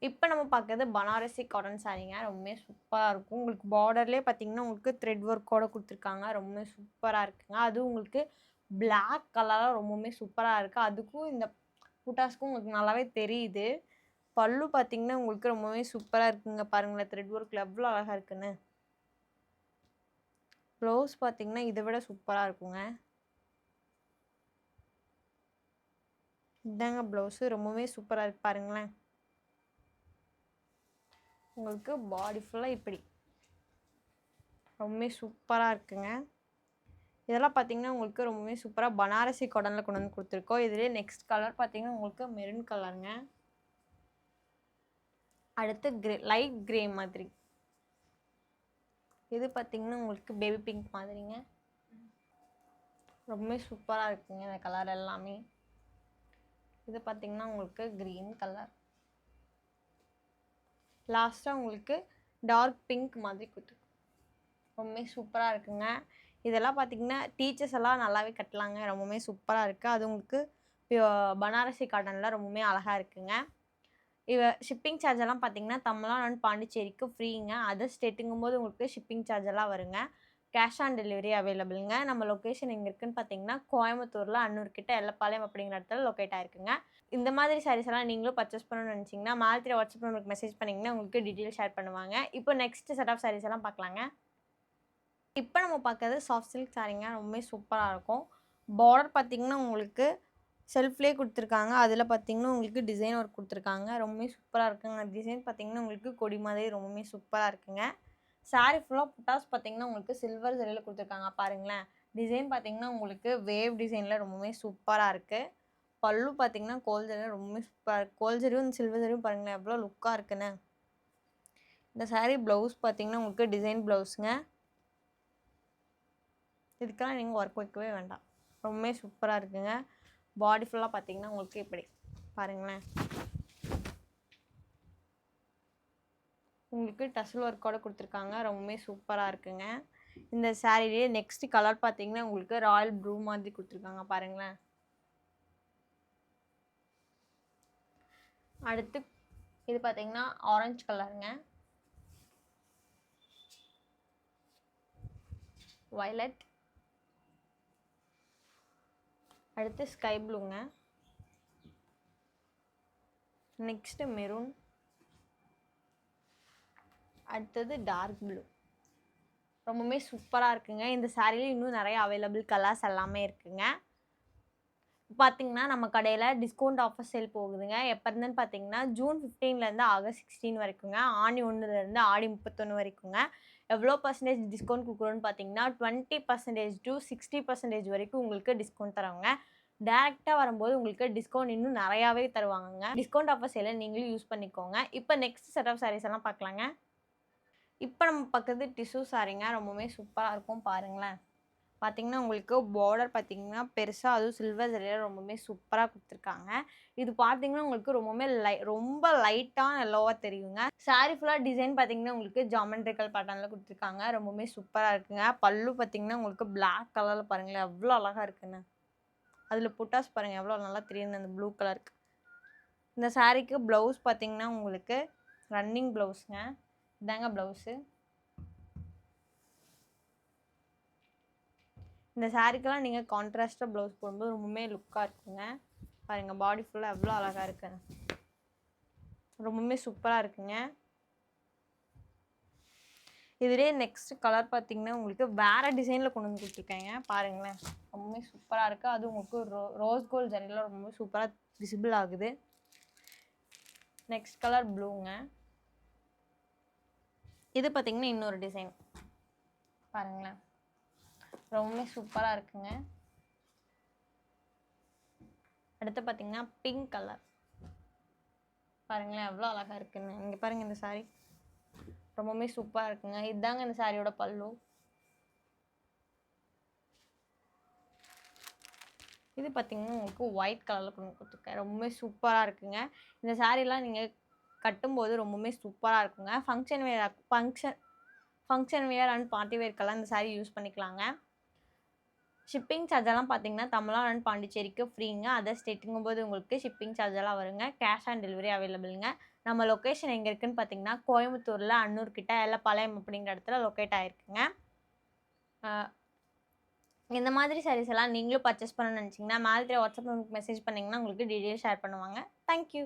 இப்போ நம்ம பார்க்குறது பனாரசி காட்டன் சாரீங்க. ரொம்பவே சூப்பரா இருக்கும். உங்களுக்கு பார்டர்லேயே பார்த்தீங்கன்னா, உங்களுக்கு த்ரெட் ஒர்க்கோட குடுத்துருக்காங்க. ரொம்பவே சூப்பரா இருக்குங்க. அதுவும் உங்களுக்கு பிளாக் கலர்ல ரொம்பவுமே சூப்பரா இருக்கு. அதுக்கும் இந்த புட்டாஸ்க்கும் உங்களுக்கு நல்லாவே தெரியுது. பல்லு பார்த்தீங்கன்னா, உங்களுக்கு ரொம்பவே சூப்பரா இருக்குங்க. பாருங்களேன் த்ரெட் ஒர்க்ல எவ்வளோ அழகா இருக்குன்னு. ப்ளவுஸ் பார்த்தீங்கன்னா, இத விட சூப்பரா இருக்குங்க. இதாங்க ப்ளவுஸு. ரொம்பவே சூப்பரா இருக்கு பாருங்களேன். உங்களுக்கு பாடி ஃபுல்லா இப்படி. ரொம்பவே சூப்பரா இருக்குங்க. இதெல்லாம் பார்த்தீங்கன்னா, உங்களுக்கு ரொம்பவே சூப்பரா பனாரசி காட்டன்ல கொண்டு வந்து குடுத்துருக்கோம். இதுலயே நெக்ஸ்ட் கலர் பார்த்தீங்கன்னா, உங்களுக்கு மெரூன் கலருங்க. அடுத்து லைட் கிரே மாதிரி. இது பார்த்தீங்கன்னா, உங்களுக்கு பேபி பிங்க் மாதிரிங்க. ரொம்பவே சூப்பரா இருக்குங்க இந்த கலர் எல்லாமே. இது பார்த்தீங்கன்னா, உங்களுக்கு கிரீன் கலர். லாஸ்ட்டா உங்களுக்கு டார்க் பிங்க் மாதிரி குடுத்துருக்கோம். ரொம்பவே சூப்பரா இருக்குங்க. இதெல்லாம் பார்த்தீங்கன்னா, டீச்சர்ஸ் எல்லாம் நல்லாவே கட்டலாங்க. ரொம்பவுமே சூப்பரா இருக்கு. அது உங்களுக்கு பனாரசி காட்டன்ல ரொம்பவுமே அழகா இருக்குங்க. ஷிப்பிங் சார்ஜ் எல்லாம் பார்த்தீங்கன்னா, தமிழ்நாடு பாண்டிச்சேரிக்கு ஃப்ரீங்க. அதர் ஸ்டேட்டுங்கும்போது உங்களுக்கு ஷிப்பிங் சார்ஜ் எல்லாம் வருங்க. கேஷ் ஆன் டெலிவரி அவைலபிள்ங்க. நம்ம லொகேஷன் எங்க இருக்குன்னு பார்த்தீங்கன்னா, கோயம்புத்தூர்ல அன்னூர் கிட்ட எல்லப்பாளையம் அப்படிங்கிற இடத்துல லொகேட் ஆயிருக்குங்க. இந்த மாதிரி சாரீஸ் எல்லாம் நீங்களும் பர்ச்சேஸ் பண்ணணும்னு நினைச்சீங்கன்னா, மேல தெரிய வாட்ஸ்அப் நம்பருக்கு மெசேஜ் பண்ணீங்கன்னா, உங்களுக்கு டீட்டெயில் ஷேர் பண்ணுவாங்க. இப்போ நெக்ஸ்ட் செட் ஆஃப் சாரீஸ் எல்லாம் பார்க்கலாங்க. இப்போ நம்ம பார்க்கறது சாஃப்ட் சில்க் சாரீங்க. ரொம்பவே சூப்பரா இருக்கும். பார்டர் பார்த்தீங்கன்னா, உங்களுக்கு செல்ஃப்லேயே குடுத்துருக்காங்க. அதில பார்த்தீங்கன்னா, உங்களுக்கு டிசைன் ஒர்க் குடுத்துருக்காங்க. ரொம்பவே சூப்பரா இருக்குங்க. டிசைன் பார்த்தீங்கன்னா, உங்களுக்கு கொடி மாதிரி ரொம்பவே சூப்பரா இருக்குங்க. சாரி ஃபுல்லா புட்டாஸ் பார்த்தீங்கன்னா, உங்களுக்கு சில்வர் ஜரியில குடுத்துருக்காங்க பாருங்களேன். டிசைன் பார்த்தீங்கன்னா, உங்களுக்கு வேவ் டிசைன்ல ரொம்பவே சூப்பரா இருக்கு. பல்லு பார்த்தீங்கன்னா, கோல் ஜரியில ரொம்பவே சூப்பரா இருக்கு. கோல் ஜரியும், சில்வர் ஜரியும் பாருங்களேன் எவ்வளோ லுக்கா இருக்குன்னு. இந்த சாரி ப்ளவுஸ் பார்த்தீங்கன்னா, உங்களுக்கு டிசைன் ப்ளவுஸுங்க. இதுக்கெல்லாம் நீங்க ஒர்க் வைக்கவே வேண்டாம். ரொம்பவே சூப்பரா இருக்குங்க. பாடி ஃபுல்லா பார்த்தீங்கன்னா, உங்களுக்கு இப்படி பாருங்களேன். உங்களுக்கு டசல் ஒர்க்கோட குடுத்துருக்காங்க. ரொம்பவே சூப்பரா இருக்குங்க. இந்த சாரிலயே நெக்ஸ்ட் கலர் பார்த்தீங்கன்னா, உங்களுக்கு ராயல் ப்ளூ மாதிரி குடுத்துருக்காங்க பாருங்களேன். அடுத்து இது பார்த்தீங்கன்னா, ஆரஞ்சு கலருங்க. வயலட். அடுத்து ஸ்கை ப்ளூங்க. Next maroon. அடுத்தது டார்க் ப்ளூ. ரொம்பவே சூப்பரா இருக்குங்க. இந்த சாரில இன்னும் நிறைய அவைலபிள் கலர்ஸ் எல்லாமே இருக்குங்க. பார்த்தீங்கன்னா, நம்ம கடையில டிஸ்கவுண்ட் ஆஃபர் சேல் போகுதுங்க. எப்ப இருந்துன்னு பார்த்தீங்கன்னா, ஜூன் 15லேருந்து ஆகஸ்ட் 16 வரைக்குங்க. ஆனி 1லேருந்து ஆடி 31 வரைக்குங்க. எவ்வளோ பெர்சன்டேஜ் டிஸ்கவுண்ட் குடுக்குறோம்னு பார்த்தீங்கன்னா, 20% to 60% வரைக்கும் உங்களுக்கு டிஸ்கவுண்ட் தரோங்க. டைரக்ட்டா வரும்போது உங்களுக்கு டிஸ்கவுண்ட் இன்னும் நிறையாவே தருவாங்கங்க. டிஸ்கவுண்ட் ஆஃபர் சேல நீங்களும் யூஸ் பண்ணிக்கோங்க. இப்போ நெக்ஸ்ட் செட் ஆஃப் சாரீஸ் எல்லாம் பார்க்கலாங்க. இப்போ நம்ம பார்க்குறது டிஷ்யூ சாரீங்க. ரொம்பவே சூப்பரா இருக்கும் பாருங்களேன். பார்த்தீங்கன்னா, உங்களுக்கு பார்டர் பார்த்தீங்கன்னா, பெருசா அதுவும் சில்வர் ஜரியில ரொம்பவே சூப்பரா குடுத்துருக்காங்க. இது பார்த்தீங்கன்னா, உங்களுக்கு ரொம்ப லைட்டான எல்லோவா தெரியுங்க. சாரி ஃபுல்லா டிசைன் பார்த்தீங்கன்னா, உங்களுக்கு ஜாமெட்ரிக்கல் பேட்டர்ன்ல குடுத்துருக்காங்க. ரொம்பவே சூப்பரா இருக்குங்க. பல்லு பார்த்தீங்கன்னா, உங்களுக்கு பிளாக் கலர்ல பாருங்களேன், எவ்வளோ அழகா இருக்குன்னு. அதில புட்டாஸ் பாருங்க எவ்வளோ நல்லா தெரியுதுன்னு அந்த ப்ளூ கலருக்கு. இந்த சாரிக்கு ப்ளவுஸ் பார்த்தீங்கன்னா, உங்களுக்கு ரன்னிங் ப்ளவுஸ்ங்க. இதாங்க ப்ளவுஸு. இந்த சாரிக்கெல்லாம் நீங்க கான்ட்ராஸ்ட்டா ப்ளவுஸ் போடும்போது ரொம்பவுமே லுக்கா இருக்குங்க. பாருங்க பாடி ஃபுல்லா எவ்வளோ அழகா இருக்குன்னு. ரொம்பவுமே சூப்பரா இருக்குங்க. இதுலயே நெக்ஸ்ட் கலர் பார்த்தீங்கன்னா, உங்களுக்கு வேற டிசைன்ல கொண்டு வந்து குடுத்துருக்காங்க. பாருங்களேன். ரொம்பவே சூப்பரா இருக்கு. அதுவும் உங்களுக்கு ரோஸ் கோல்ட் ஜரியில ரொம்ப சூப்பரா விசிபிள் ஆகுது. நெக்ஸ்ட் கலர் ப்ளூங்க. இது பார்த்தீங்கன்னா, இன்னொரு டிசைன். பாருங்களேன். ரொம்பவே சூப்பரா இருக்குங்க. அடுத்து பார்த்தீங்கன்னா, பிங்க் கலர். பாருங்களேன் எவ்வளோ அழகா இருக்குன்னு. இங்க பாருங்க இந்த சாரி. ரொம்பவே சூப்பரா இருக்குங்க. இதாங்க இந்த சாரியோட பல்லு. இது பார்த்தீங்கன்னா, உங்களுக்கு ஒயிட் கலர்ல கொண்டு குடுத்துருக்கேன். ரொம்பவே சூப்பரா இருக்குங்க. இந்த சாரிலாம் நீங்க கட்டும்போது ரொம்பவுமே சூப்பரா இருக்குங்க. ஃபங்ஷன் வியர் அண்ட் பார்ட்டி வேர்க்கெல்லாம் இந்த சாரி யூஸ் பண்ணிக்கலாங்க. ஷிப்பிங் சார்ஜ் எல்லாம் பார்த்தீங்கன்னா, தமிழ்நாடு அண்ட் பாண்டிச்சேரிக்கு ஃப்ரீங்க. அதர் ஸ்டேட்டுங்கும்போது உங்களுக்கு ஷிப்பிங் சார்ஜ் எல்லாம் வருங்க. கேஷ் ஆன் டெலிவரி அவைலபிள்ங்க. நம்ம லொக்கேஷன் எங்கே இருக்குதுன்னு பார்த்தீங்கன்னா கோயம்புத்தூரில் அன்னூர் கிட்ட எல்லப்பாளையம் அப்படிங்கிற இடத்துல லொக்கேட் ஆகிருக்குங்க. இந்த மாதிரி சாரீஸ் எல்லாம் நீங்களும் பர்ச்சேஸ் பண்ணணும்னு நினச்சிங்கன்னா மேலே வாட்ஸ்அப் மெசேஜ் பண்ணிங்கன்னா உங்களுக்கு டீட்டெயில் ஷேர் பண்ணுவாங்க. தேங்க்யூ.